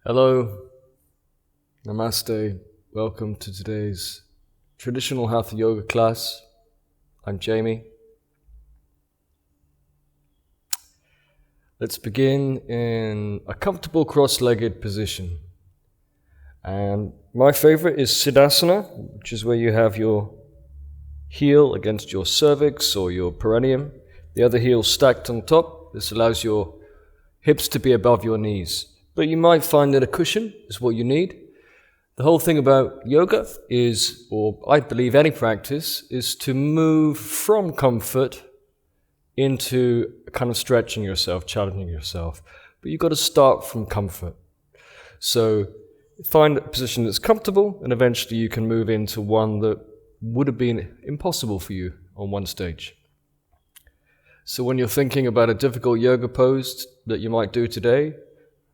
Hello, Namaste, welcome to today's traditional Hatha Yoga class. I'm Jamie. Let's begin in a comfortable cross-legged position. And my favorite is Siddhasana, which is where you have your heel against your cervix or your perineum, the other heel stacked on top. This allows your hips to be above your knees. But you might find that a cushion is what you need. The whole thing about yoga is, or I believe any practice, is to move from comfort into kind of stretching yourself, challenging yourself. But you've got to start from comfort. So find a position that's comfortable, and eventually you can move into one that would have been impossible for you on one stage. So when you're thinking about a difficult yoga pose that you might do today,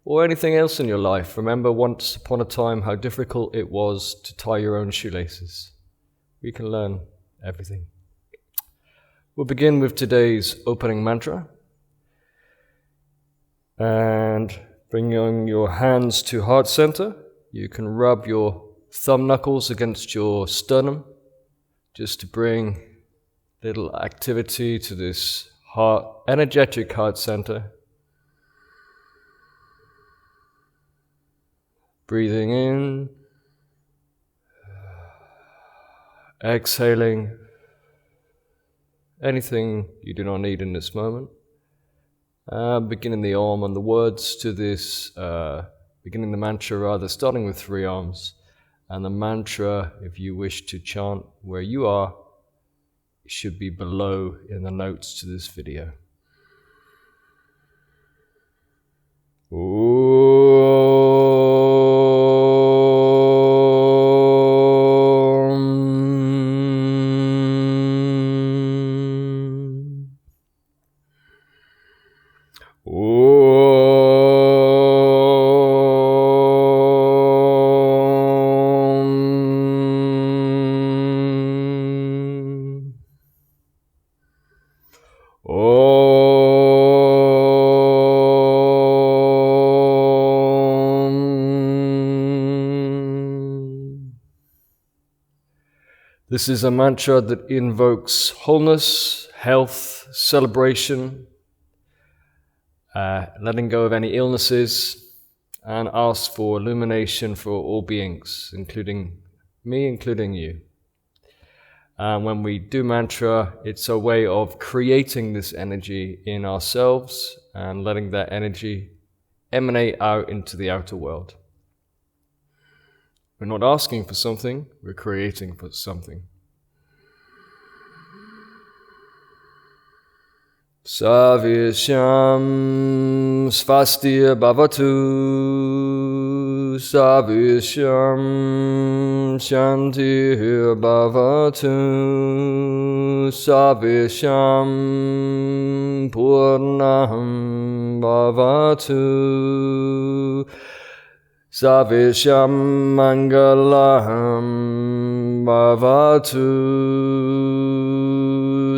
or anything else in your life, remember once upon a time how difficult it was to tie your own shoelaces. We can learn everything. We'll begin with today's opening mantra. And bringing your hands to heart center, you can rub your thumb knuckles against your sternum, just to bring little activity to this energetic heart center. Breathing in, exhaling anything you do not need in this moment. Beginning the Om and the words to this, beginning the mantra rather, starting with 3 arms. And the mantra, if you wish to chant where you are, should be below in the notes to this video. This is a mantra that invokes wholeness, health, celebration, letting go of any illnesses, and asks for illumination for all beings, including me, including you. And when we do mantra, it's a way of creating this energy in ourselves and letting that energy emanate out into the outer world. We're not asking for something, we're creating for something. Savyasham svastir bhavatu, Savyasham shantir bhavatu, Savyasham purnam bhavatu, Savyasham mangalaham bhavatu,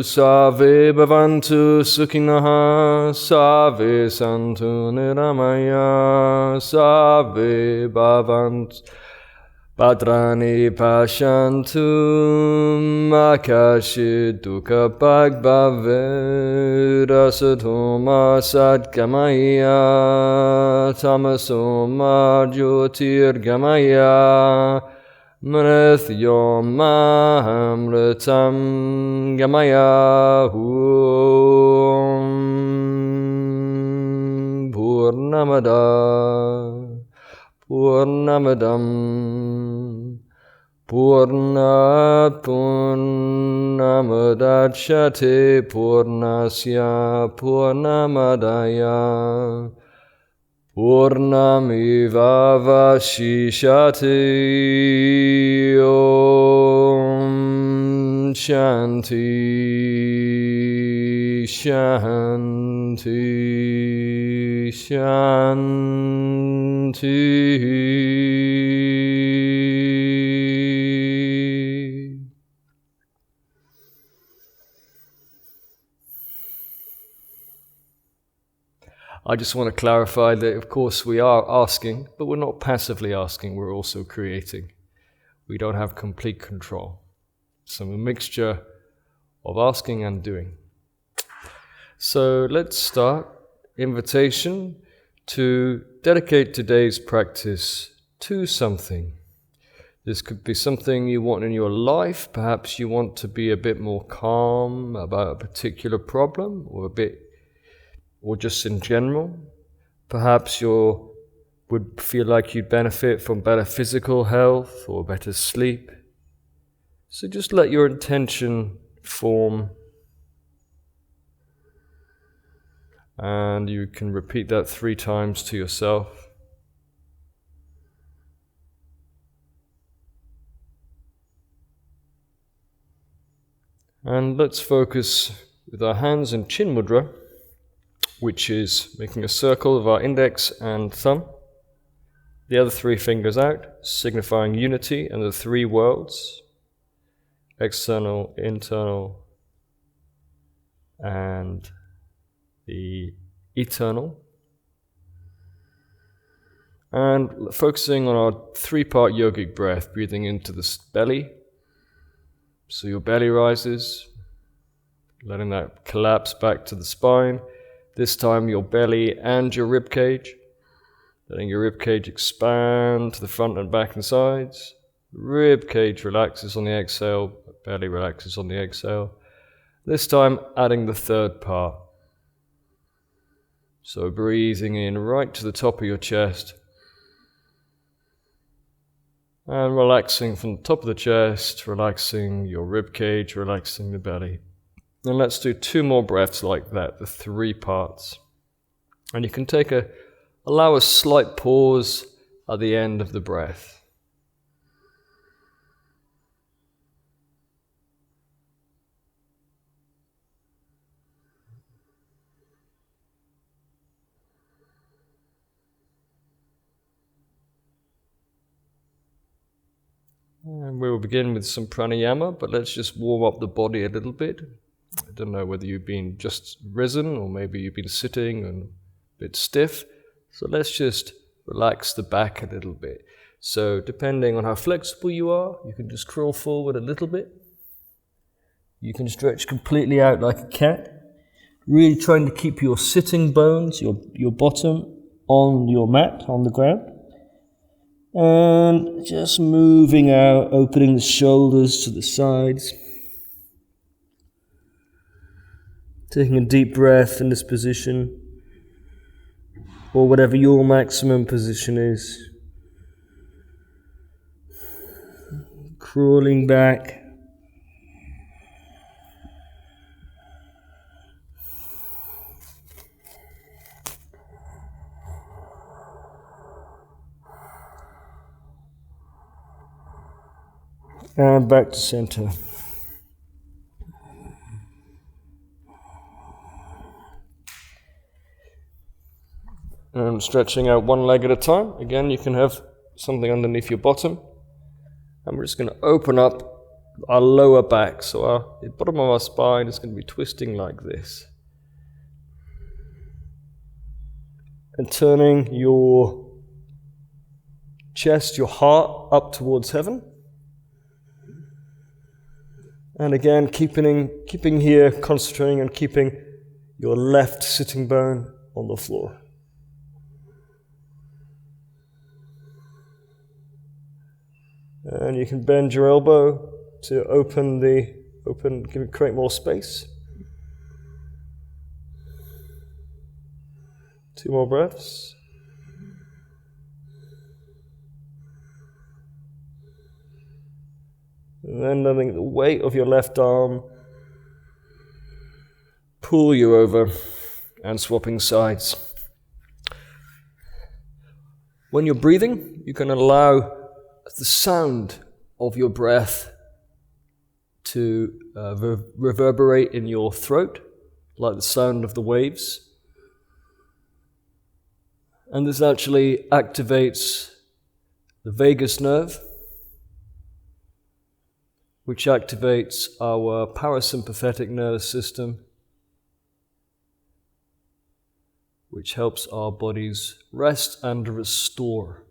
Save bhavantu sukhinaha, Save santu niramaya, Save bhavantu bhadrani pashantu, Makashi dukkha bhagbhave, Rasadhoma sadgamaya, Tamasoma jyotirgamaya, Mrityomamritam gamaya. Purnamada Purnamadam Purnat Purnamadachyate Purnasya Purnamadaya Purnamivavashishate. Om Shanti Shanti Shanti. I just want to clarify that, of course, we are asking, but we're not passively asking, we're also creating. We don't have complete control. So a mixture of asking and doing. So let's start. Invitation to dedicate today's practice to something. This could be something you want in your life. Perhaps you want to be a bit more calm about a particular problem, or just in general. Perhaps you would feel like you'd benefit from better physical health or better sleep. So just let your intention form, and you can repeat that 3 times to yourself. And let's focus with our hands in Chin Mudra, which is making a circle of our index and thumb. The other 3 fingers out, signifying unity and the 3 worlds, external, internal, and the eternal. And focusing on our 3-part yogic breath, breathing into the belly. So your belly rises, letting that collapse back to the spine. This time your belly and your rib cage, letting your rib cage expand to the front and back and sides. Rib cage relaxes on the exhale, belly relaxes on the exhale. This time adding the 3rd part. So breathing in right to the top of your chest, and relaxing from the top of the chest, relaxing your rib cage, relaxing the belly. And let's do 2 more breaths like that, the 3 parts. And you can allow a slight pause at the end of the breath. And we will begin with some pranayama, but let's just warm up the body a little bit. I don't know whether you've been just risen or maybe you've been sitting and a bit stiff. So let's just relax the back a little bit. So depending on how flexible you are, you can just crawl forward a little bit. You can stretch completely out like a cat. Really trying to keep your sitting bones, your bottom on your mat, on the ground. And just moving out, opening the shoulders to the sides. Taking a deep breath in this position, or whatever your maximum position is. Crawling back. And back to center. And stretching out one leg at a time. Again, you can have something underneath your bottom. And we're just going to open up our lower back. So the bottom of our spine is going to be twisting like this. And turning your chest, your heart up towards heaven. And again, keeping here, concentrating on keeping your left sitting bone on the floor. And you can bend your elbow to create more space. 2 more breaths. And then letting the weight of your left arm pull you over and swapping sides. When you're breathing, you can allow the sound of your breath to reverberate in your throat, like the sound of the waves. And this actually activates the vagus nerve, which activates our parasympathetic nervous system, which helps our bodies rest and restore.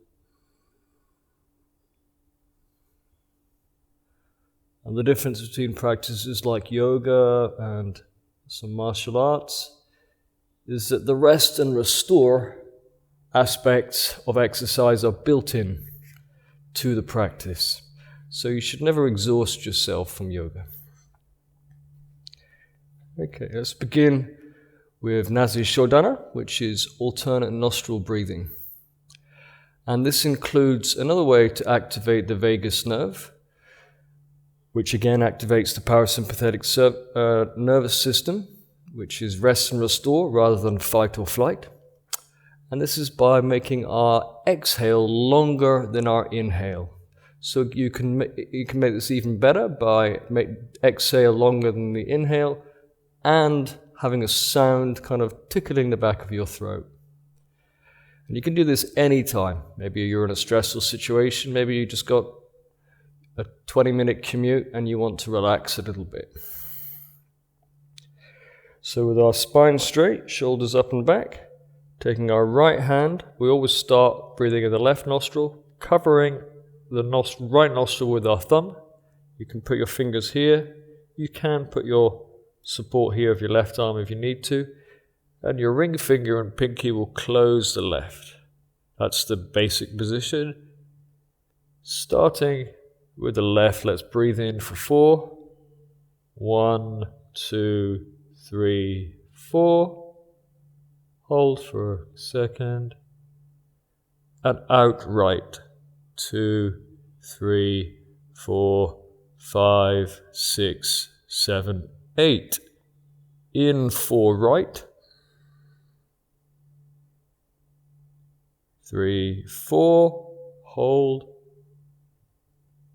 And the difference between practices like yoga and some martial arts is that the rest and restore aspects of exercise are built in to the practice. So you should never exhaust yourself from yoga. Okay, let's begin with Nadi Shodhana, which is alternate nostril breathing. And this includes another way to activate the vagus nerve, which again activates the parasympathetic nervous system, which is rest and restore rather than fight or flight. And this is by making our exhale longer than our inhale. So you can make this even better by exhale longer than the inhale and having a sound kind of tickling the back of your throat. And you can do this anytime. Maybe you're in a stressful situation, maybe you just got a 20-minute commute and you want to relax a little bit. So with our spine straight, shoulders up and back, taking our right hand, we always start breathing in the left nostril, covering the right nostril with our thumb. You can put your fingers here. You can put your support here of your left arm if you need to. And your ring finger and pinky will close the left. That's the basic position. Starting with the left, let's breathe in for 4. 1, 2, 3, 4. Hold for a second. And out right. 2, 3, 4, 5, 6, 7, 8. In 4 right. 3, 4. Hold.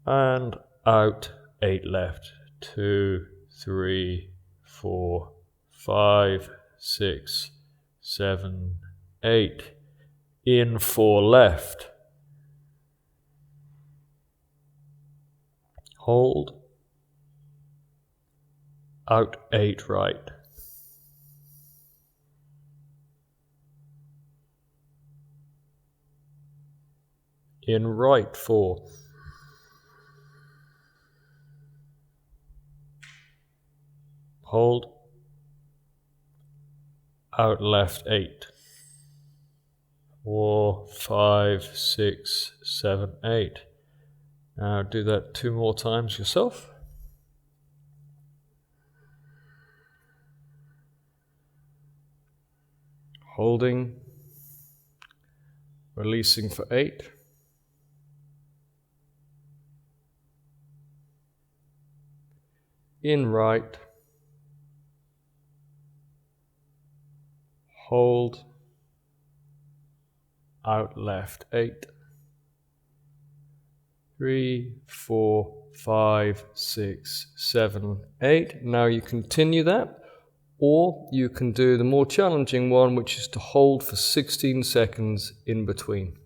And out 8 left. 2, 3, 4, 5, 6, 7, 8. In 4 left. Hold. Out 8 right. In right 4. Hold. Out left 8. 4, 5, 6, 7, 8. Now do that 2 more times yourself. Holding. Releasing for 8. In right. Hold. Out left 8. 3, 4, 5, 6, 7, 8. Now you continue that, or you can do the more challenging one, which is to hold for 16 seconds in between.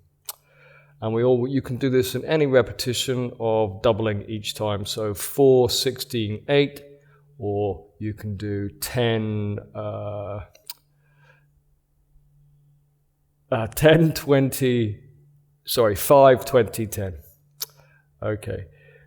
And you can do this in any repetition of doubling each time. So 4, 16, 8, or you can do 10, 5, 20, 10. Okay,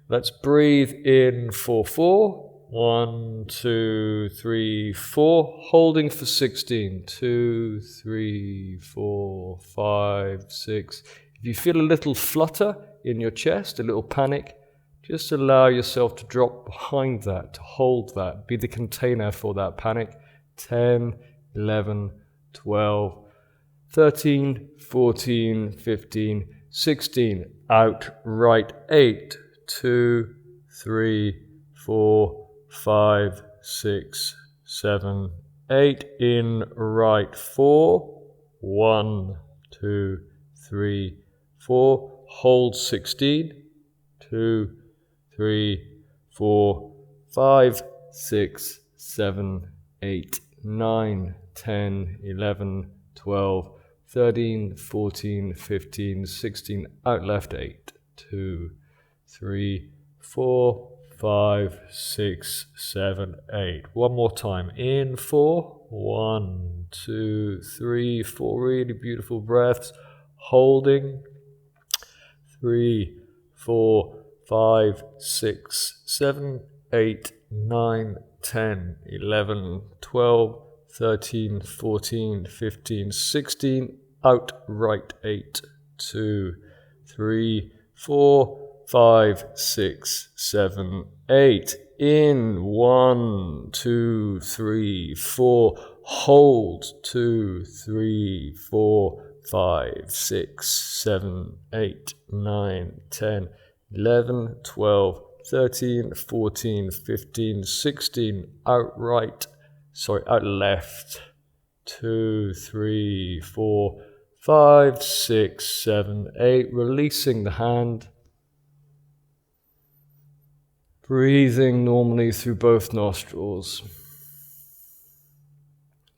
let's breathe in for 4. 1, 2, 3, 4. Holding for 16. 2, 3, 4, 5, 6. If you feel a little flutter in your chest, a little panic, just allow yourself to drop behind that, to hold that, be the container for that panic. 10, 11, 12, 13, 14, 15, 16. Out right 8. 2, 3, 4, 5, 6, 7, 8. In right 4. 1, 2, 3, 4. Hold 16. 2, 3, 4, 5, 6, 7, 8, 9, 10, 11, 12, 13, 14, 15, 16, out left 8, 2, 3, 4, 5, 6, 7, 8. One more time. In 4, 1, 2, 3, 4. Really beautiful breaths. Holding. 3, 4, 5, 6, 7, 8, 9, 10, 11, 12, 13, 14, 15, 16. Out right 8, 2, 3, 4, 5, 6, 7, 8. In 1, 2, 3, 4. Hold 2, 3, 4, 5, 6, 7, 8, 9, 10, 11, 12, 13, 14, 15, 16. Out left. 2, 3, 4, 5, 6, 7, 8. Releasing the hand. Breathing normally through both nostrils.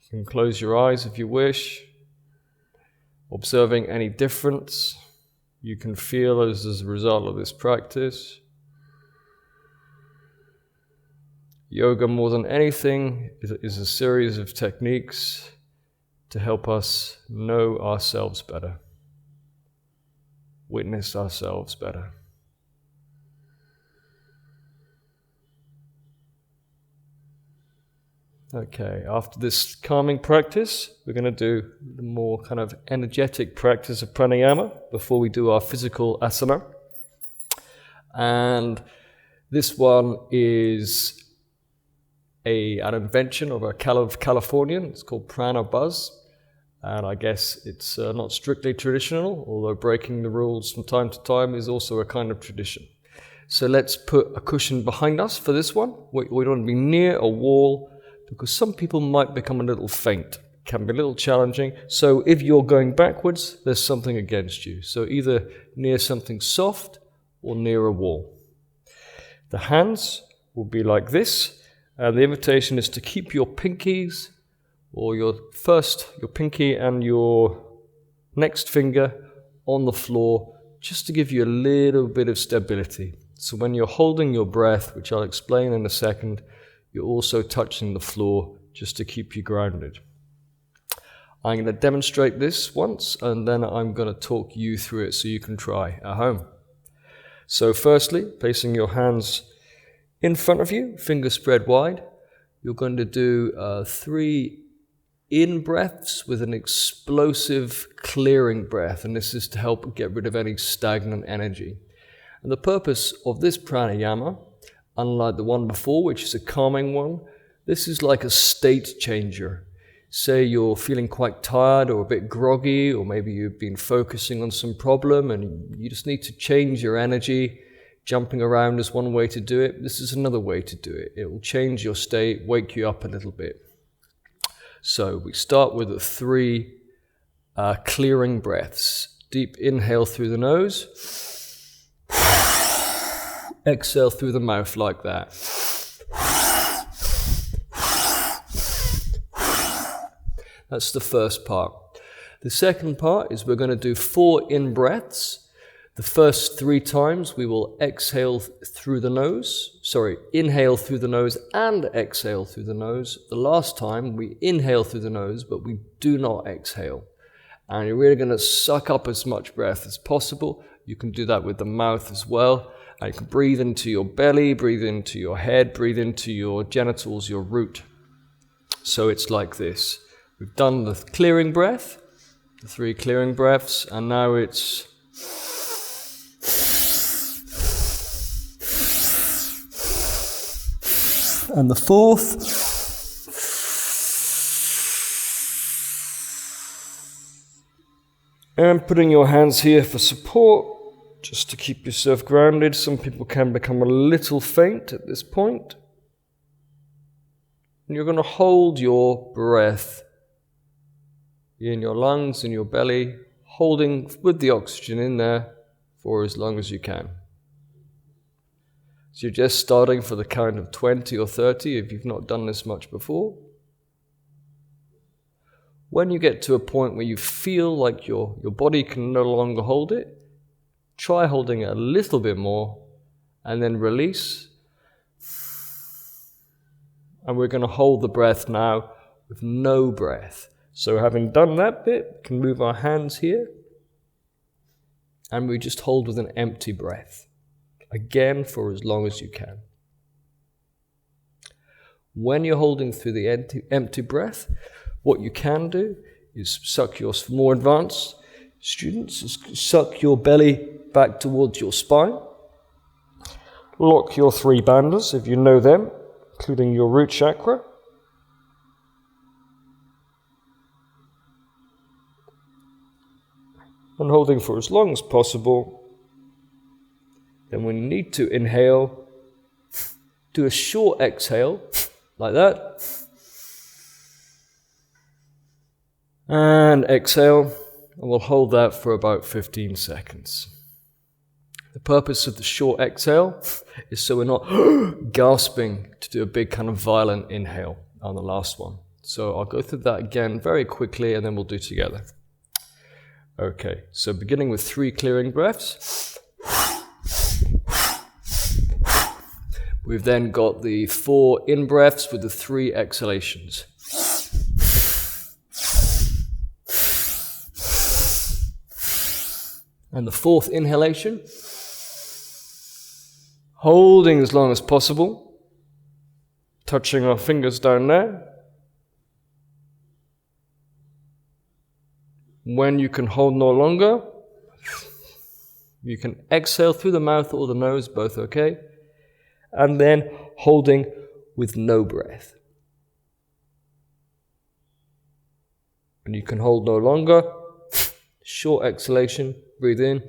You can close your eyes if you wish, observing any difference you can feel as a result of this practice. Yoga, more than anything, is a series of techniques to help us know ourselves better, witness ourselves better. Okay, after this calming practice, we're going to do the more kind of energetic practice of pranayama before we do our physical asana. And this one is an invention of a Californian. It's called Prana Buzz. And I guess it's not strictly traditional, although breaking the rules from time to time is also a kind of tradition. So let's put a cushion behind us for this one. We don't want to be near a wall, because some people might become a little faint. It can be a little challenging. So if you're going backwards, there's something against you. So either near something soft or near a wall. The hands will be like this. And the invitation is to keep your pinkies, or your pinky and your next finger on the floor, just to give you a little bit of stability. So when you're holding your breath, which I'll explain in a second, you're also touching the floor just to keep you grounded. I'm going to demonstrate this once, and then I'm going to talk you through it so you can try at home. So firstly, placing your hands in front of you, fingers spread wide, you're going to do 3 in breaths with an explosive clearing breath, and this is to help get rid of any stagnant energy. And the purpose of this pranayama, unlike the one before, which is a calming one, this is like a state changer. Say you're feeling quite tired or a bit groggy, or maybe you've been focusing on some problem and you just need to change your energy. Jumping around is one way to do it. This is another way to do it. It will change your state, wake you up a little bit. So we start with 3 clearing breaths. Deep inhale through the nose. Exhale through the mouth like that. That's the first part. The second part is we're going to do 4 in breaths. The first 3 times we will inhale through the nose and exhale through the nose. The last time we inhale through the nose, but we do not exhale. And you're really going to suck up as much breath as possible. You can do that with the mouth as well. And you can breathe into your belly, breathe into your head, breathe into your genitals, your root. So it's like this. We've done the clearing breath, the 3 clearing breaths, and now it's and the 4th. And putting your hands here for support, just to keep yourself grounded. Some people can become a little faint at this point. And you're going to hold your breath in your lungs, in your belly, holding with the oxygen in there for as long as you can. So you're just starting for the count of 20 or 30 if you've not done this much before. When you get to a point where you feel like your body can no longer hold it, try holding it a little bit more and then release. And we're going to hold the breath now with no breath. So having done that bit, we can move our hands here. And we just hold with an empty breath. Again, for as long as you can. When you're holding through the empty breath, what you can do is suck your, for more advanced students, is suck your belly back towards your spine. Lock your 3 bandhas, if you know them, including your root chakra. And holding for as long as possible. Then when you need to inhale, do a short exhale, like that. And exhale, and we'll hold that for about 15 seconds. The purpose of the short exhale is so we're not gasping to do a big kind of violent inhale on the last one. So I'll go through that again very quickly and then we'll do it together. Okay, so beginning with 3 clearing breaths. We've then got the 4 in-breaths with the 3 exhalations. And the 4th inhalation, holding as long as possible, touching our fingers down there. When you can hold no longer, you can exhale through the mouth or the nose, both okay. And then holding with no breath. When you can hold no longer, short exhalation, breathe in.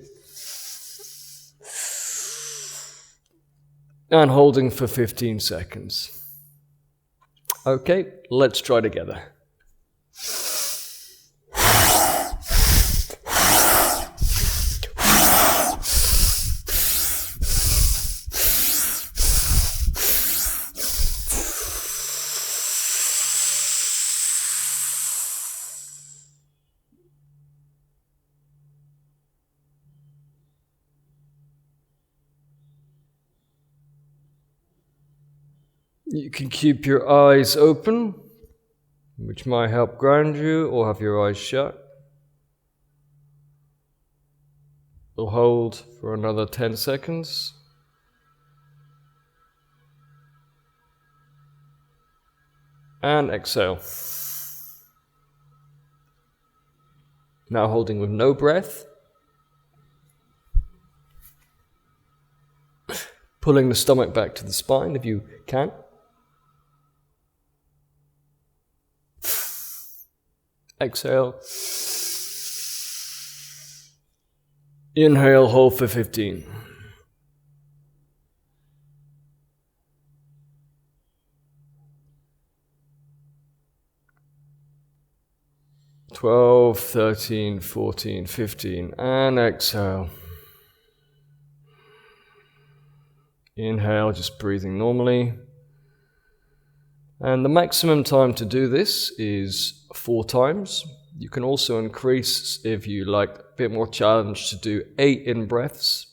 And holding for 15 seconds. Okay, let's try together. You can keep your eyes open, which might help ground you, or have your eyes shut. We'll hold for another 10 seconds. And exhale. Now holding with no breath. Pulling the stomach back to the spine if you can. Exhale. Inhale, hold for 15. Twelve, 13, 14, 15, and exhale. Inhale, just breathing normally. And the maximum time to do this is 4 times. You can also increase, if you like a bit more challenge, to do 8 in-breaths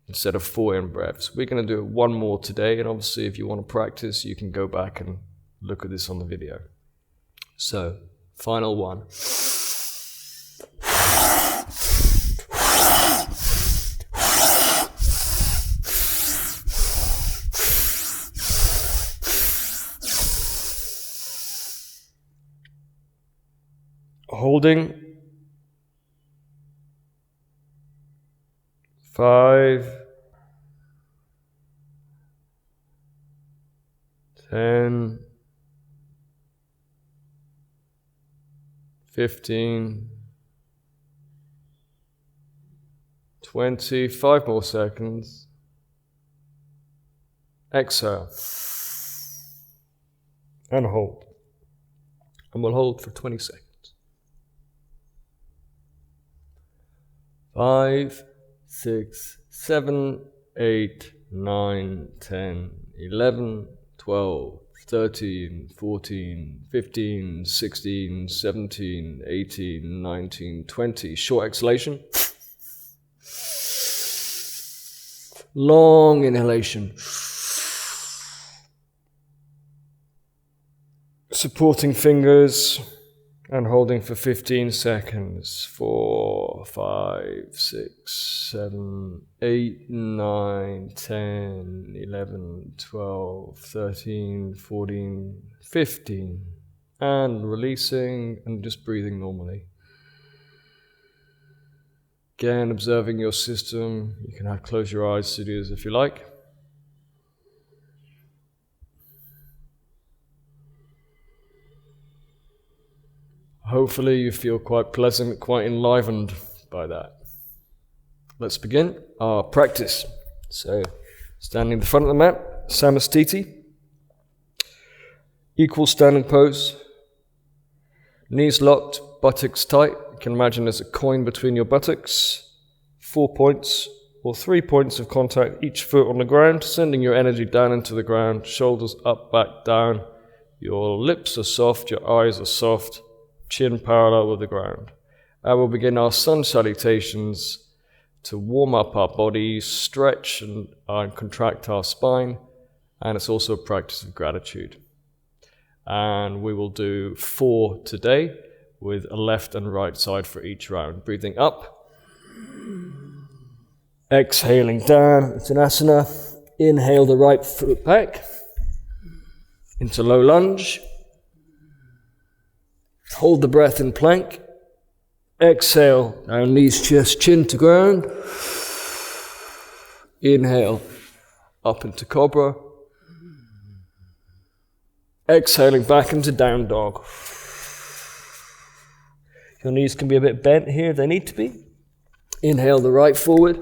instead of 4 in-breaths. We're going to do it 1 more today, and obviously if you want to practice, you can go back and look at this on the video. So, final one. Holding. 5, 10, 15, 20, 5 more seconds. Exhale. And hold. And we'll hold for 20 seconds. 5, 6, 7, 8, 9, 10, 11, 12, 13, 14, 15, 16, 17, 18, 19, 20. Short exhalation. Long inhalation. Supporting fingers and holding for 15 seconds. 4, 5, 6, 7, 8, 9, 10, 11, 12, 13, 14, 15. And releasing and just breathing normally. Again, observing your system. You can close your eyes to do this if you like. Hopefully you feel quite pleasant, quite enlivened by that. Let's begin our practice. So, standing in the front of the mat, Samastiti. Equal standing pose. Knees locked, buttocks tight. You can imagine there's a coin between your buttocks. 4 points or 3 points of contact, each foot on the ground, sending your energy down into the ground, shoulders up, back, down. Your lips are soft, your eyes are soft. Chin parallel with the ground. And we'll begin our sun salutations to warm up our bodies, stretch and contract our spine, and it's also a practice of gratitude. And we will do 4 today with a left and right side for each round. Breathing up, exhaling down, Uttanasana. Inhale the right foot back into low lunge. Hold the breath in plank. Exhale, down knees, chest, chin to ground. Inhale, up into cobra. Exhaling back into down dog. Your knees can be a bit bent here if they need to be. Inhale the right forward.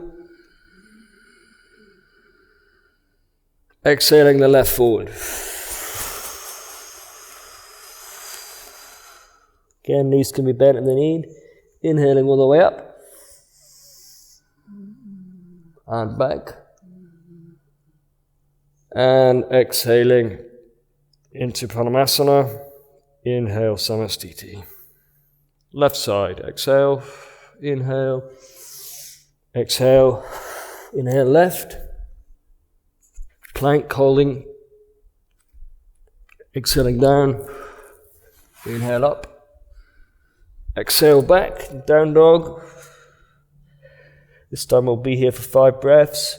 Exhaling the left forward. Again, knees can be bent if they need. Inhaling all the way up. And back. And exhaling into Pranayama. Inhale, Samastiti. Left side, exhale. Inhale. Exhale. Inhale left. Plank holding. Exhaling down. Inhale up. Exhale back, down dog. This time we'll be here for 5 breaths.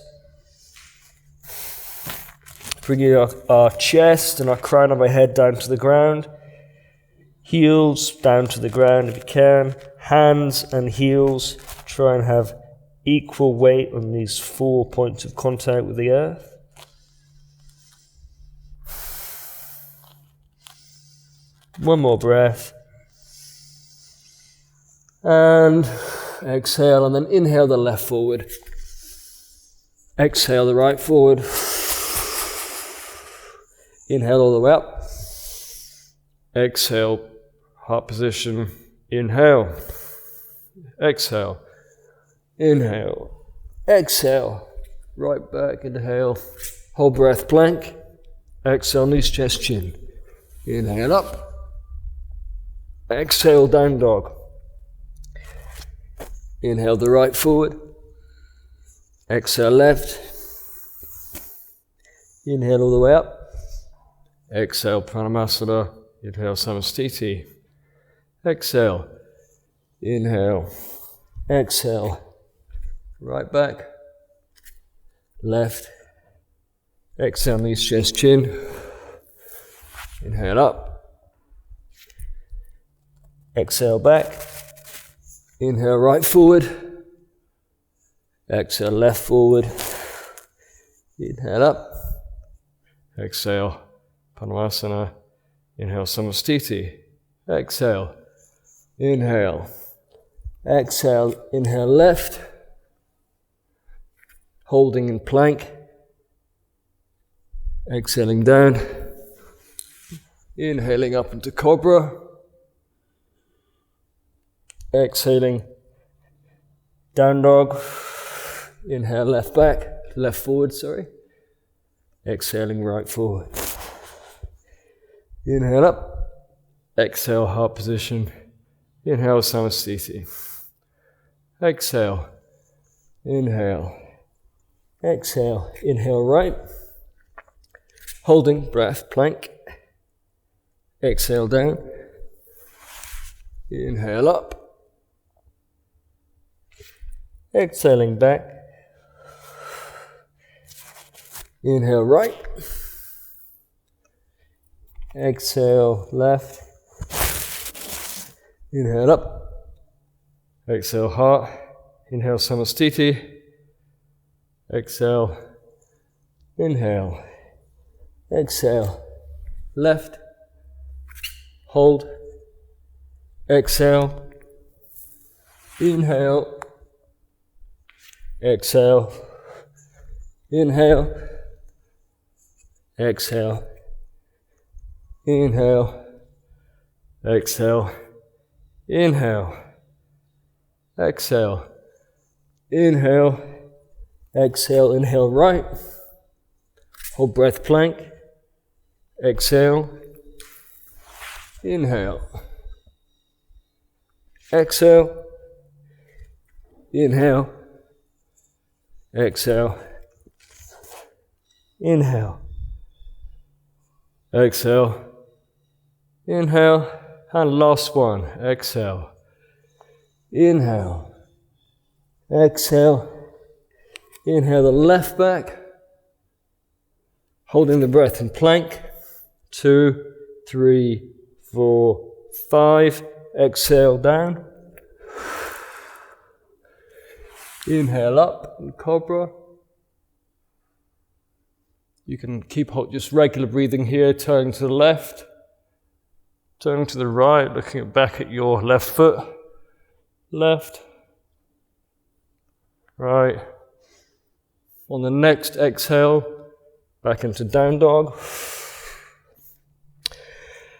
Bringing our chest and our crown of our head down to the ground. Heels down to the ground if you can. Hands and heels. Try and have equal weight on these 4 points of contact with the earth. One more breath. And exhale, and then inhale the left forward. Exhale the right forward. Inhale all the way up. Exhale, heart position. Inhale. Exhale. Inhale. Exhale. Right back, inhale. Whole breath, plank. Exhale, knees, chest, chin. Inhale up. Exhale, down dog. Inhale the right forward. Exhale left. Inhale all the way up. Exhale Pranayama. Inhale Samastiti. Exhale. Inhale. Exhale. Right back. Left. Exhale, knees, chest, chin. Inhale up. Exhale back. Inhale right forward. Exhale left forward. Inhale up. Exhale Padottanasana. Inhale Samastiti. Exhale. Inhale. Exhale. Inhale left. Holding in plank. Exhaling down. Inhaling up into cobra. Exhaling down dog. Inhale left back, left forward, sorry. Exhaling right forward. Inhale up. Exhale heart position. Inhale Samastiti. Exhale. Inhale. Exhale. Inhale right. Holding breath, plank. Exhale down. Inhale up. Exhaling back. Inhale right. Exhale left. Inhale up. Exhale heart. Inhale samastiti. Exhale. Inhale. Exhale. Left. Hold. Exhale. Inhale. Exhale. Inhale. Exhale. Inhale. Exhale. Inhale. Exhale. Inhale. Exhale. Inhale right. Hold breath plank. Exhale. Inhale. Exhale. Inhale. Exhale. Inhale. Exhale. Inhale. And last one. Exhale. Inhale. Exhale. Inhale the left back. Holding the breath in plank. 2, 3, 4, 5. Exhale down. Inhale up in cobra. You can keep just regular breathing here, turning to the left, turning to the right, looking back at your left foot. Left, right. On the next exhale, back into down dog.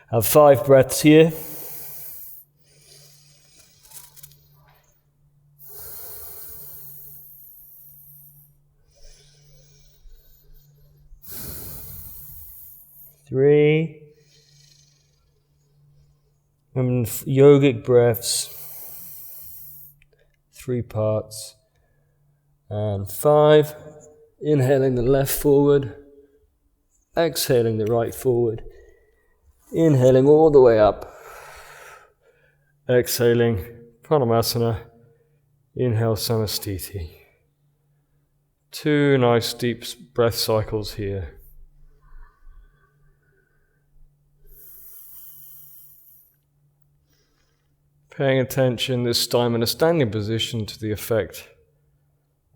Have 5 breaths here. Three. And yogic breaths. 3 parts. And 5. Inhaling the left forward. Exhaling the right forward. Inhaling all the way up. Exhaling Pranayama. Inhale samastiti. 2 nice deep breath cycles here. Paying attention this time in a standing position to the effect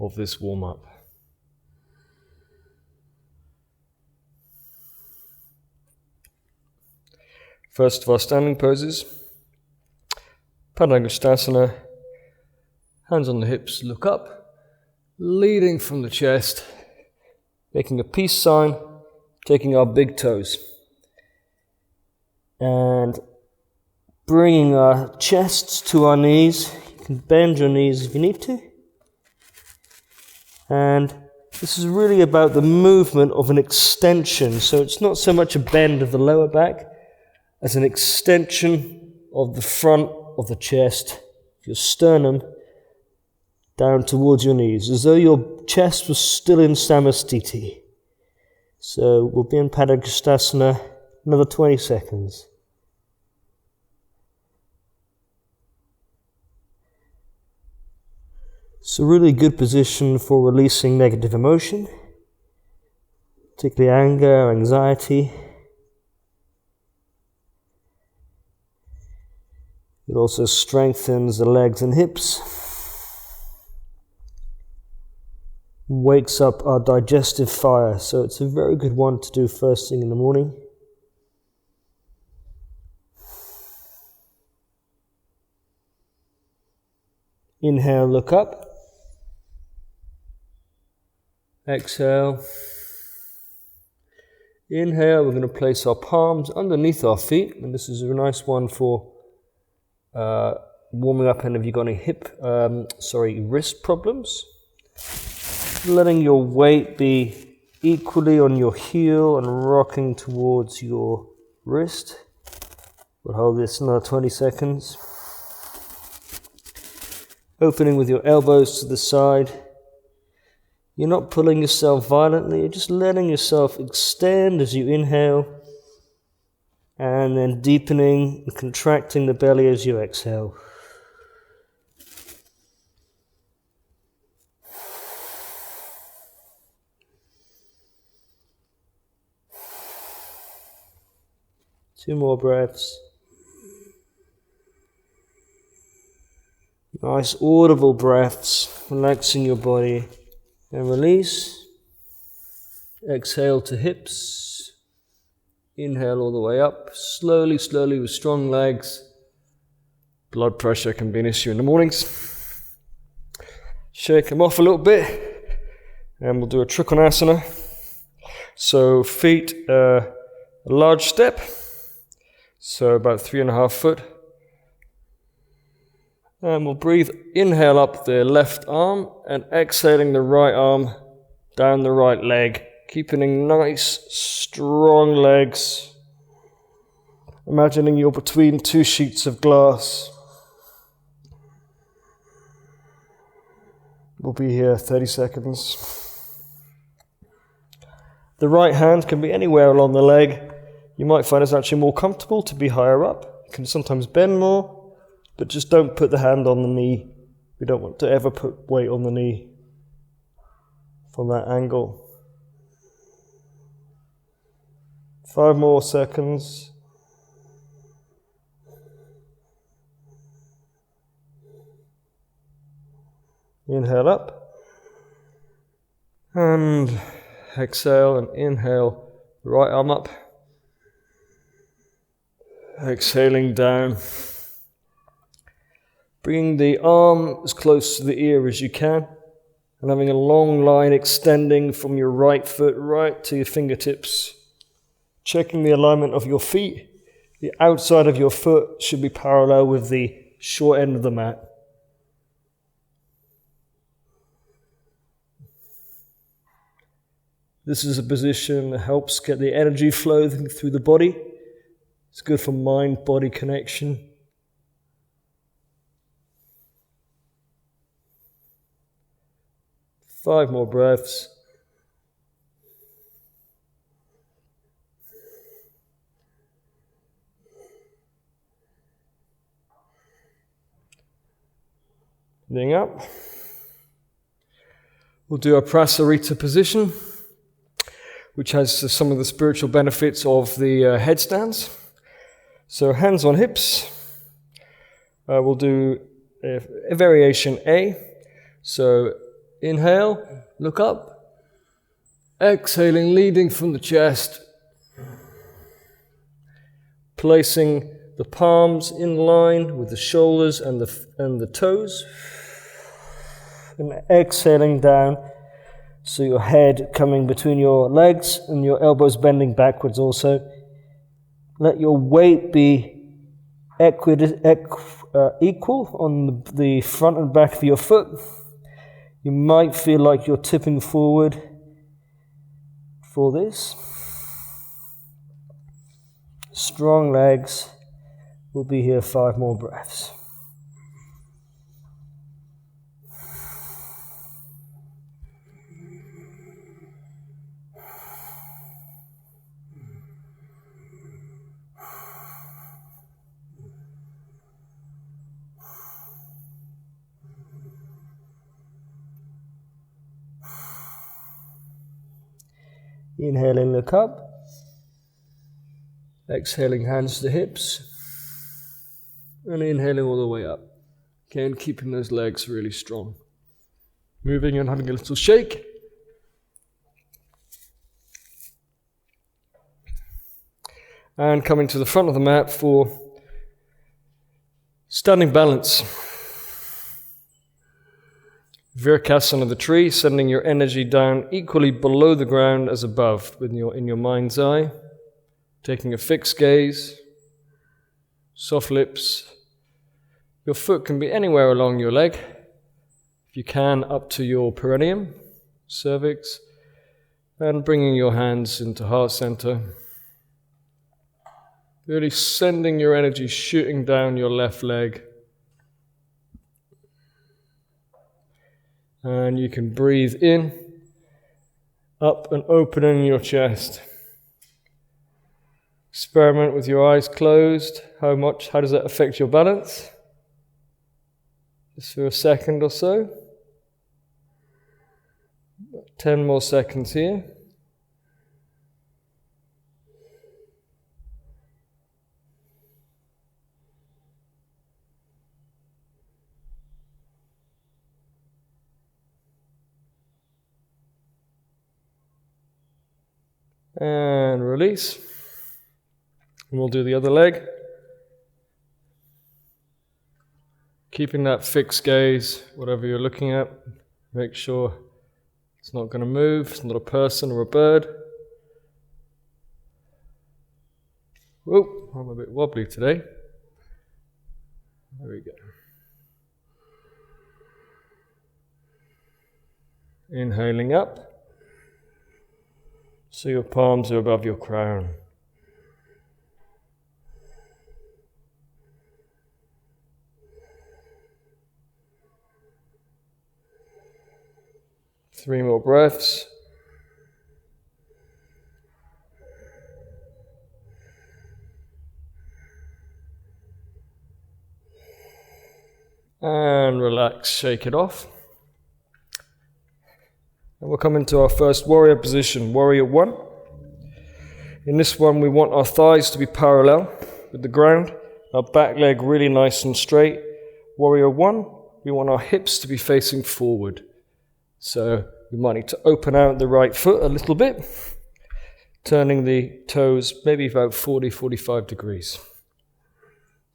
of this warm-up. First of our standing poses, Padangusthasana, hands on the hips, look up, leading from the chest, making a peace sign, taking our big toes, and bringing our chests to our knees. You can bend your knees if you need to. And this is really about the movement of an extension. So it's not so much a bend of the lower back as an extension of the front of the chest, your sternum, down towards your knees, as though your chest was still in samastiti. So we'll be in Padangusthasana another 20 seconds. It's a really good position for releasing negative emotion, particularly anger, anxiety. It also strengthens the legs and hips, wakes up our digestive fire, so it's a very good one to do first thing in the morning. Inhale, look up. Exhale. Inhale, we're going to place our palms underneath our feet, and this is a nice one for warming up. And have you got any wrist problems? Letting your weight be equally on your heel and rocking towards your wrist. We'll hold this another 20 seconds. Opening with your elbows to the side. You're not pulling yourself violently, you're just letting yourself extend as you inhale And then deepening and contracting the belly as you exhale. Two more breaths. Nice audible breaths, relaxing your body. And release. Exhale to hips. Inhale all the way up. Slowly, slowly with strong legs. Blood pressure can be an issue in the mornings. Shake them off a little bit. And we'll do a Trikonasana. So feet a large step. So about 3.5 foot. And we'll breathe, inhale up the left arm and exhaling the right arm down the right leg. Keeping nice, strong legs. Imagining you're between two sheets of glass. We'll be here 30 seconds. The right hand can be anywhere along the leg. You might find it's actually more comfortable to be higher up. You can sometimes bend more, but just don't put the hand on the knee. We don't want to ever put weight on the knee from that angle. 5 more seconds. Inhale up. And exhale and inhale. Right arm up. Exhaling down. Bringing the arm as close to the ear as you can. And having a long line extending from your right foot right to your fingertips. Checking the alignment of your feet. The outside of your foot should be parallel with the short end of the mat. This is a position that helps get the energy flowing through the body. It's good for mind-body connection. Five more breaths. Sitting up. We'll do a Prasarita position, which has some of the spiritual benefits of the headstands. So hands on hips. We'll do a variation A. So inhale, look up. Exhaling, leading from the chest. Placing the palms in line with the shoulders and the toes. And exhaling down. So your head coming between your legs and your elbows bending backwards also. Let your weight be equal on the front and back of your foot. You might feel like you're tipping forward for this. Strong legs. We'll be here 5 more breaths. Inhaling, look up. Exhaling, hands to hips. And inhaling all the way up. Again, keeping those legs really strong. Moving and having a little shake. And coming to the front of the mat for standing balance. Virabhadrasana, the tree, sending your energy down equally below the ground as above in your mind's eye. Taking a fixed gaze, soft lips. Your foot can be anywhere along your leg. If you can, up to your perineum, cervix, and bringing your hands into heart center. Really sending your energy shooting down your left leg. And you can breathe in, up and opening your chest. Experiment with your eyes closed. How does that affect your balance? Just for a second or so. 10 more seconds here. And release. And we'll do the other leg. Keeping that fixed gaze, whatever you're looking at, make sure it's not going to move, it's not a person or a bird. Whoa, I'm a bit wobbly today. There we go. Inhaling up, so your palms are above your crown. Three more breaths. And relax, shake it off. And we'll come into our first warrior position, warrior one. In this one, we want our thighs to be parallel with the ground, our back leg really nice and straight. Warrior one, we want our hips to be facing forward. So we might need to open out the right foot a little bit, turning the toes maybe about 40-45 degrees.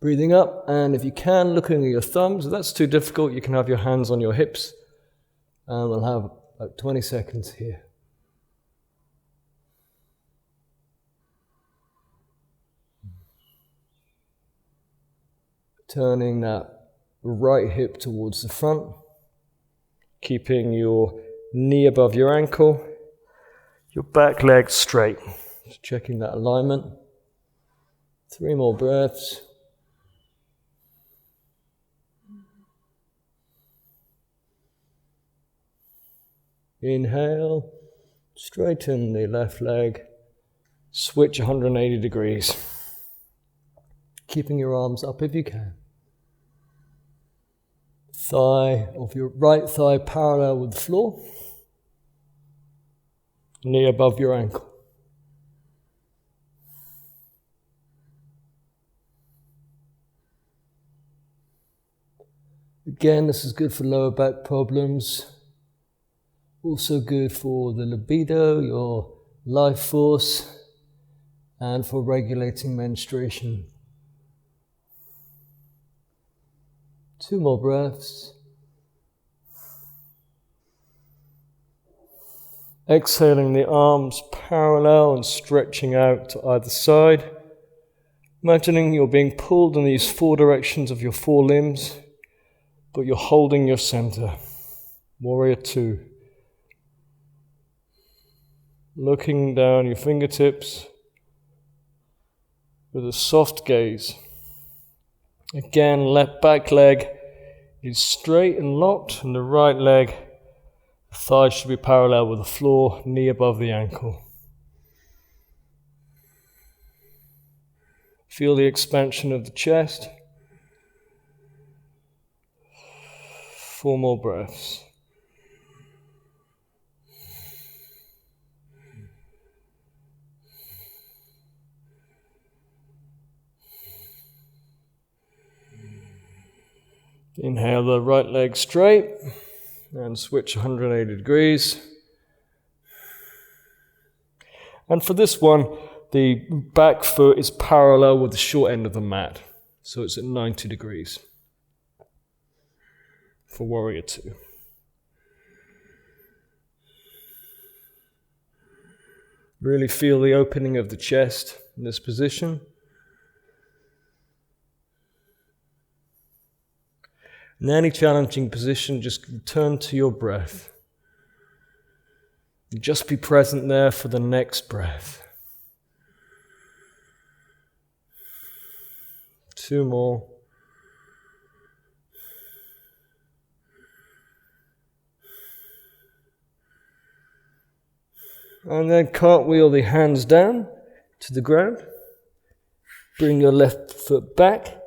Breathing up, and if you can, looking at your thumbs. If that's too difficult, you can have your hands on your hips. And we'll have about 20 seconds here. Turning that right hip towards the front. Keeping your knee above your ankle. Your back leg straight. Just checking that alignment. 3 more breaths. Inhale, straighten the left leg, switch 180 degrees. Keeping your arms up if you can. Thigh of your right thigh parallel with the floor. Knee above your ankle. Again, this is good for lower back problems. Also good for the libido, your life force, and for regulating menstruation. 2 more breaths. Exhaling the arms parallel and stretching out to either side. Imagining you're being pulled in these 4 directions of your 4 limbs, but you're holding your center. Warrior 2. Looking down your fingertips with a soft gaze. Again, left back leg is straight and locked, and the right leg, the thighs should be parallel with the floor, knee above the ankle. Feel the expansion of the chest. 4 more breaths. Inhale the right leg straight and switch 180 degrees. And for this one, the back foot is parallel with the short end of the mat. So it's at 90 degrees for warrior 2. Really feel the opening of the chest in this position. In any challenging position, just return to your breath. Just be present there for the next breath. 2 more. And then cartwheel the hands down to the ground. Bring your left foot back.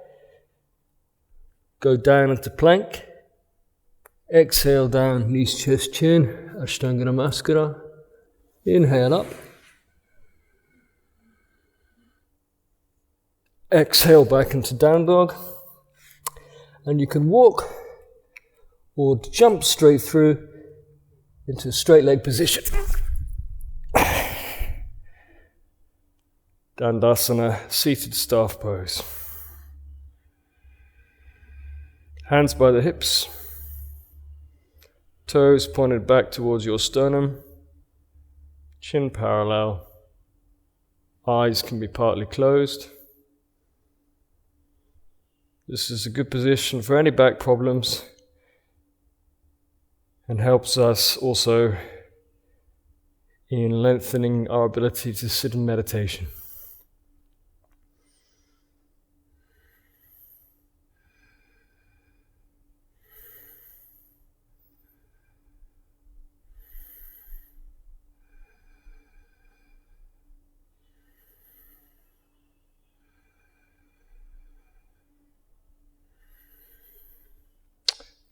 Go down into plank. Exhale down, knees, chest, chin. Ashtanga Namaskar. Inhale up. Exhale back into down dog. And you can walk or jump straight through into a straight leg position. Dandasana, seated staff pose. Hands by the hips. Toes pointed back towards your sternum. Chin parallel. Eyes can be partly closed. This is a good position for any back problems and helps us also in lengthening our ability to sit in meditation.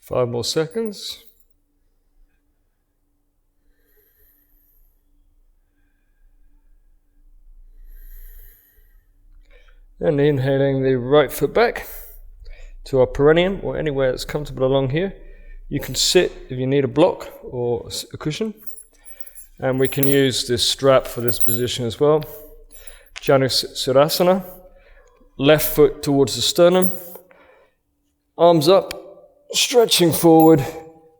Five more seconds. And inhaling the right foot back to our perineum or anywhere that's comfortable along here. You can sit if you need a block or a cushion. And we can use this strap for this position as well. Janusirasana. Left foot towards the sternum. Arms up. Stretching forward,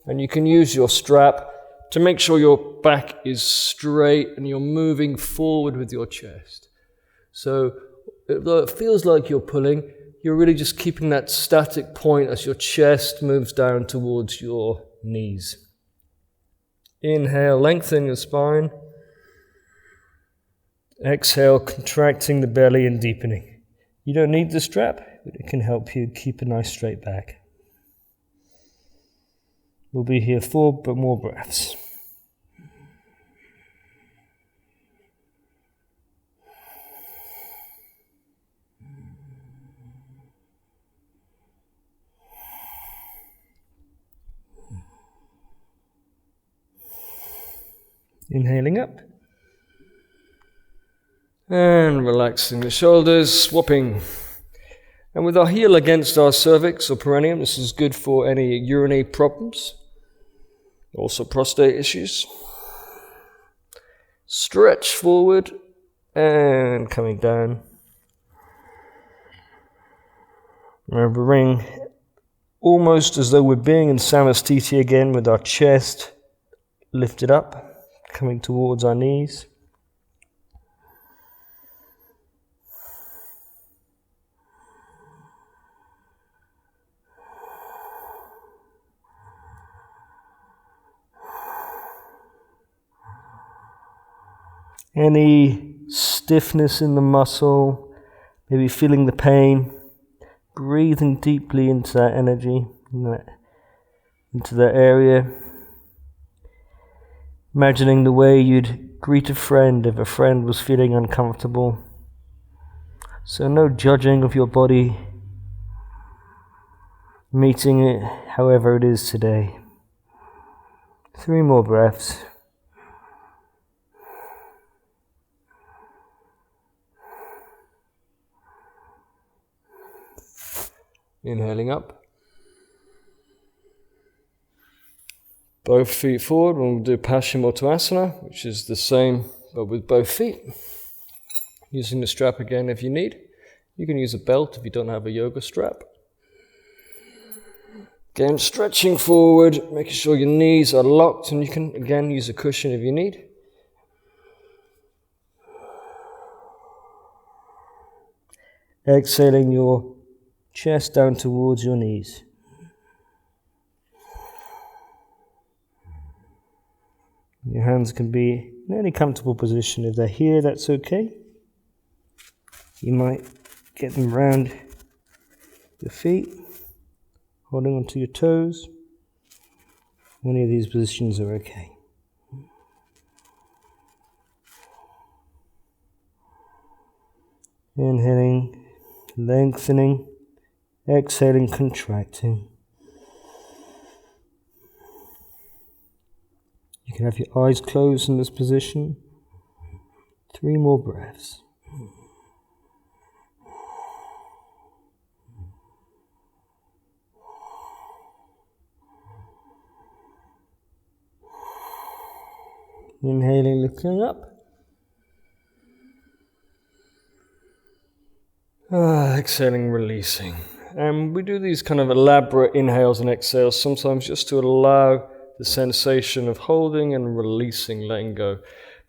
and you can use your strap to make sure your back is straight and you're moving forward with your chest. So though it feels like you're pulling, you're really just keeping that static point as your chest moves down towards your knees. Inhale, lengthening the spine. Exhale, contracting the belly and deepening. You don't need the strap, but it can help you keep a nice straight back. We'll be here 4 but more breaths. Inhaling up. And relaxing the shoulders, swapping. And with our heel against our cervix or perineum, this is good for any urinary problems. Also prostate issues. Stretch forward and coming down. Remembering almost as though we're being in Samastiti again with our chest lifted up, coming towards our knees. Any stiffness in the muscle, maybe feeling the pain, breathing deeply into that energy, into that area. Imagining the way you'd greet a friend if a friend was feeling uncomfortable. So no judging of your body, meeting it however it is today. 3 more breaths. Inhaling up. Both feet forward. We'll do Paschimottanasana, which is the same but with both feet. Using the strap again if you need. You can use a belt if you don't have a yoga strap. Again, stretching forward, making sure your knees are locked, and you can again use a cushion if you need. Exhaling your chest down towards your knees. Your hands can be in any comfortable position. If they're here, that's okay. You might get them round your feet, holding onto your toes. Any of these positions are okay. Inhaling lengthening, exhaling, contracting. You can have your eyes closed in this position. 3 more breaths. Inhaling, looking up. Exhaling, releasing. And we do these kind of elaborate inhales and exhales sometimes just to allow the sensation of holding and releasing, letting go.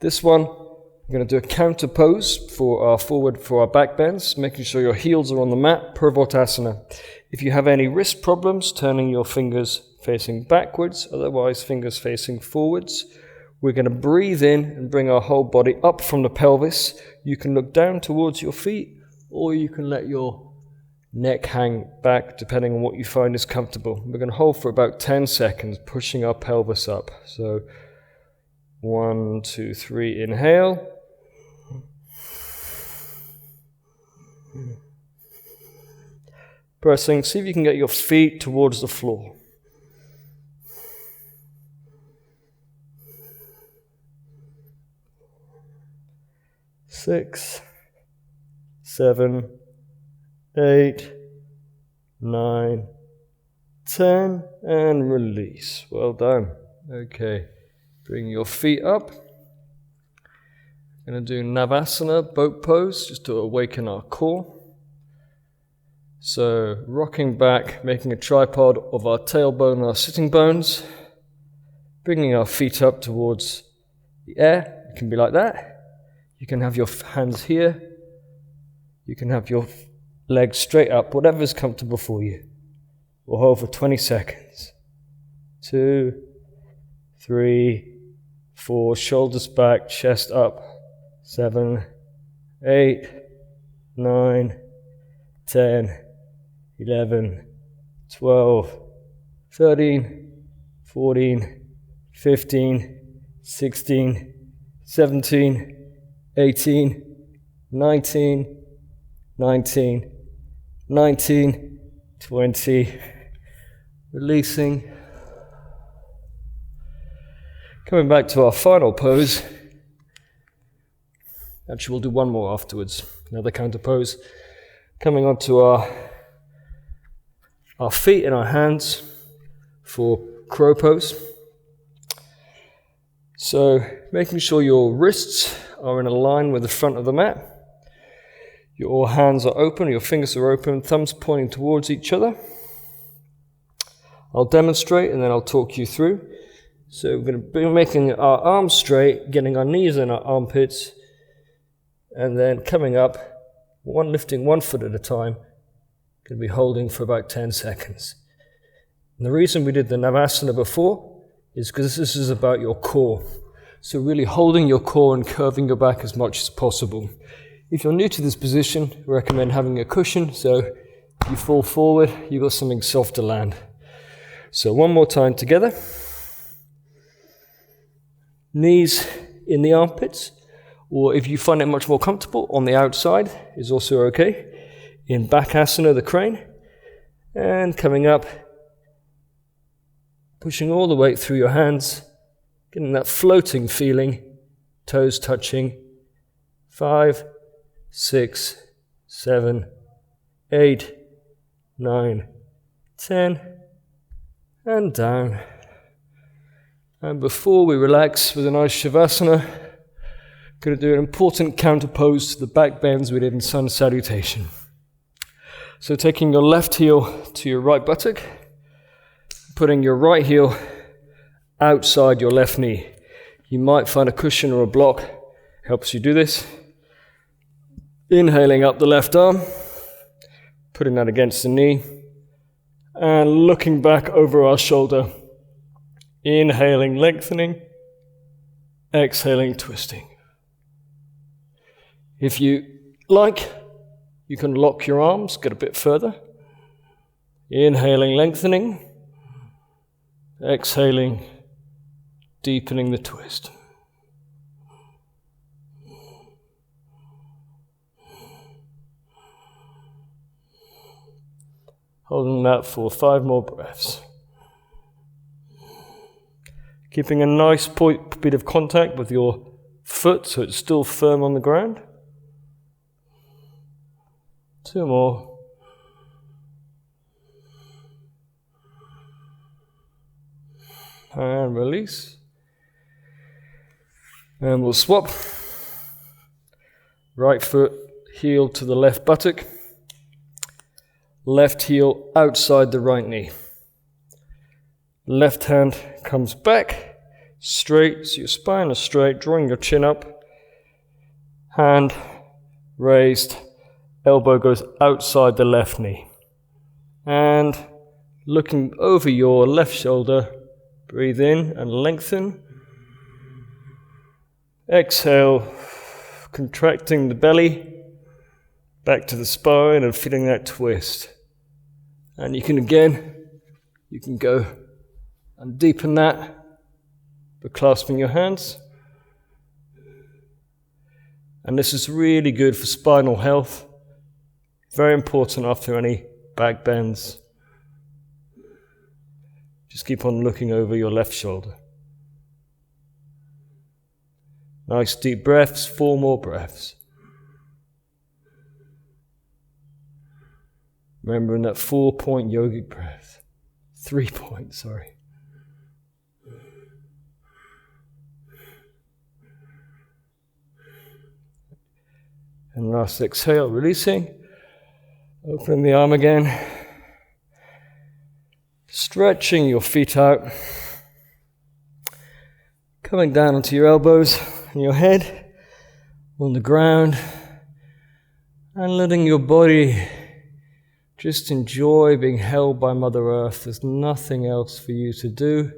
This one, we're going to do a counter pose for our back bends, making sure your heels are on the mat, Padottanasana. If you have any wrist problems, turning your fingers facing backwards, otherwise fingers facing forwards. We're going to breathe in and bring our whole body up from the pelvis. You can look down towards your feet, or you can let your neck hang back, depending on what you find is comfortable. We're going to hold for about 10 seconds, pushing our pelvis up. So 1, 2, 3, inhale. Pressing, see if you can get your feet towards the floor. 6, 7, 8, 9, 10, and release. Well done. Okay, bring your feet up. Going to do Navasana, boat pose, just to awaken our core. So, rocking back, making a tripod of our tailbone and our sitting bones. Bringing our feet up towards the air. It can be like that. You can have your hands here. You can have your legs straight up, whatever's comfortable for you. We'll hold for 20 seconds. 2, 3, 4, shoulders back, chest up. 7, 8, 9, 10, 11, 12, 13, 14, 15, 16, 17, 18, 19, 20. Releasing. Coming back to our final pose. Actually, we'll do one more afterwards. Another counter pose. Coming onto our feet and our hands for crow pose. So, making sure your wrists are in a line with the front of the mat. Your hands are open, your fingers are open, thumbs pointing towards each other. I'll demonstrate and then I'll talk you through. So we're going to be making our arms straight, getting our knees in our armpits, and then coming up, lifting 1 foot at a time. Going to be holding for about 10 seconds. And the reason we did the Navasana before is because this is about your core. So really holding your core and curving your back as much as possible. If you're new to this position, I recommend having a cushion, so you fall forward, you've got something soft to land. So one more time together. Knees in the armpits, or if you find it much more comfortable, on the outside is also okay. In Bakasana, the crane, and coming up, pushing all the weight through your hands, getting that floating feeling, toes touching. 5, 6, 7, 8, 9, 10, and down. And before we relax with a nice Shavasana, going to do an important counter pose to the back bends we did in Sun Salutation. So taking your left heel to your right buttock, putting your right heel outside your left knee. You might find a cushion or a block helps you do this. Inhaling up the left arm, putting that against the knee, and looking back over our shoulder. Inhaling, lengthening, exhaling, twisting. If you like, you can lock your arms, get a bit further. Inhaling, lengthening, exhaling, deepening the twist. Holding that for 5 more breaths. Keeping a nice bit of contact with your foot so it's still firm on the ground. 2 more. And release. And we'll swap. Right foot, heel to the left buttock. Left heel outside the right knee. Left hand comes back, straight, so your spine is straight, drawing your chin up. Hand raised, elbow goes outside the left knee. And looking over your left shoulder, breathe in and lengthen. Exhale, contracting the belly, back to the spine and feeling that twist. And you can go and deepen that by clasping your hands. And this is really good for spinal health. Very important after any back bends. Just keep on looking over your left shoulder. Nice deep breaths, 4 more breaths. Remembering that 4-point yogic breath. 3 points, sorry. And last exhale, releasing. Opening the arm again. Stretching your feet out. Coming down onto your elbows and your head on the ground. And letting your body just enjoy being held by Mother Earth. There's nothing else for you to do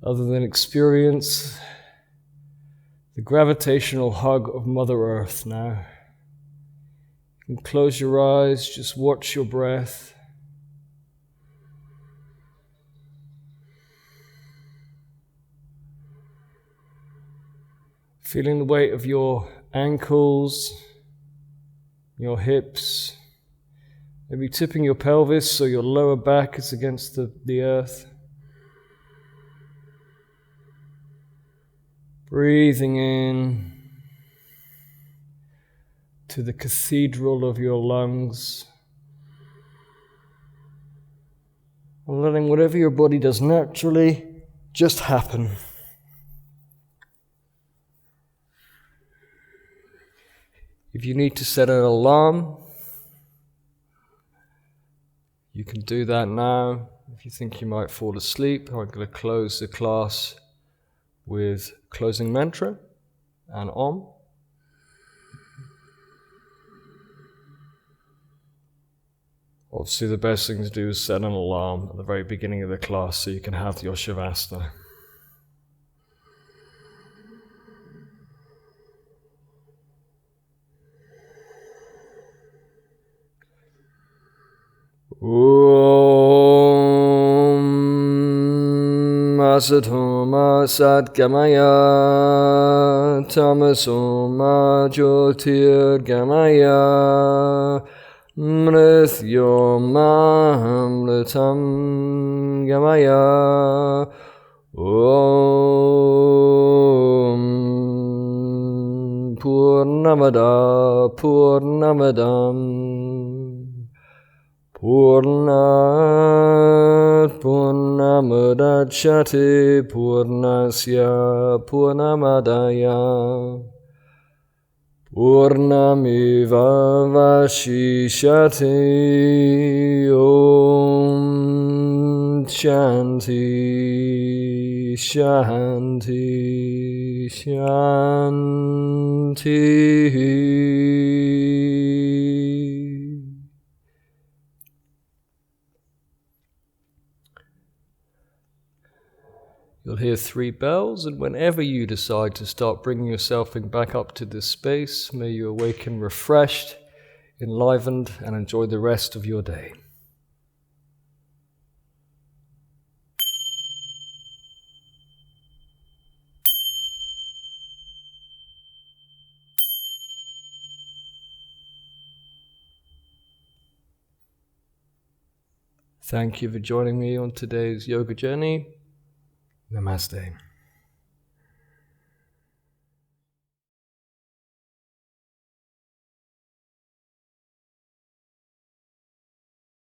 other than experience the gravitational hug of Mother Earth now. You can close your eyes, just watch your breath. Feeling the weight of your ankles, your hips, maybe tipping your pelvis so your lower back is against the earth. Breathing in to the cathedral of your lungs. And letting whatever your body does naturally just happen. If you need to set an alarm, you can do that now. If you think you might fall asleep, I'm going to close the class with closing mantra and Om. Obviously the best thing to do is set an alarm at the very beginning of the class so you can have your Shavasana. Om Asatoma Satgamaya Tamasoma Jyotirgamaya Mrityoma Amritam Gamaya Om Purnamada Purnamadam Purnat Purnamudachyate Purnasya Purnamadaya Purnamiva Vashishyate Om Shanti Shanti Shanti. You'll hear 3 bells, and whenever you decide to start bringing yourself back up to this space, may you awaken refreshed, enlivened, and enjoy the rest of your day. Thank you for joining me on today's yoga journey. Namaste.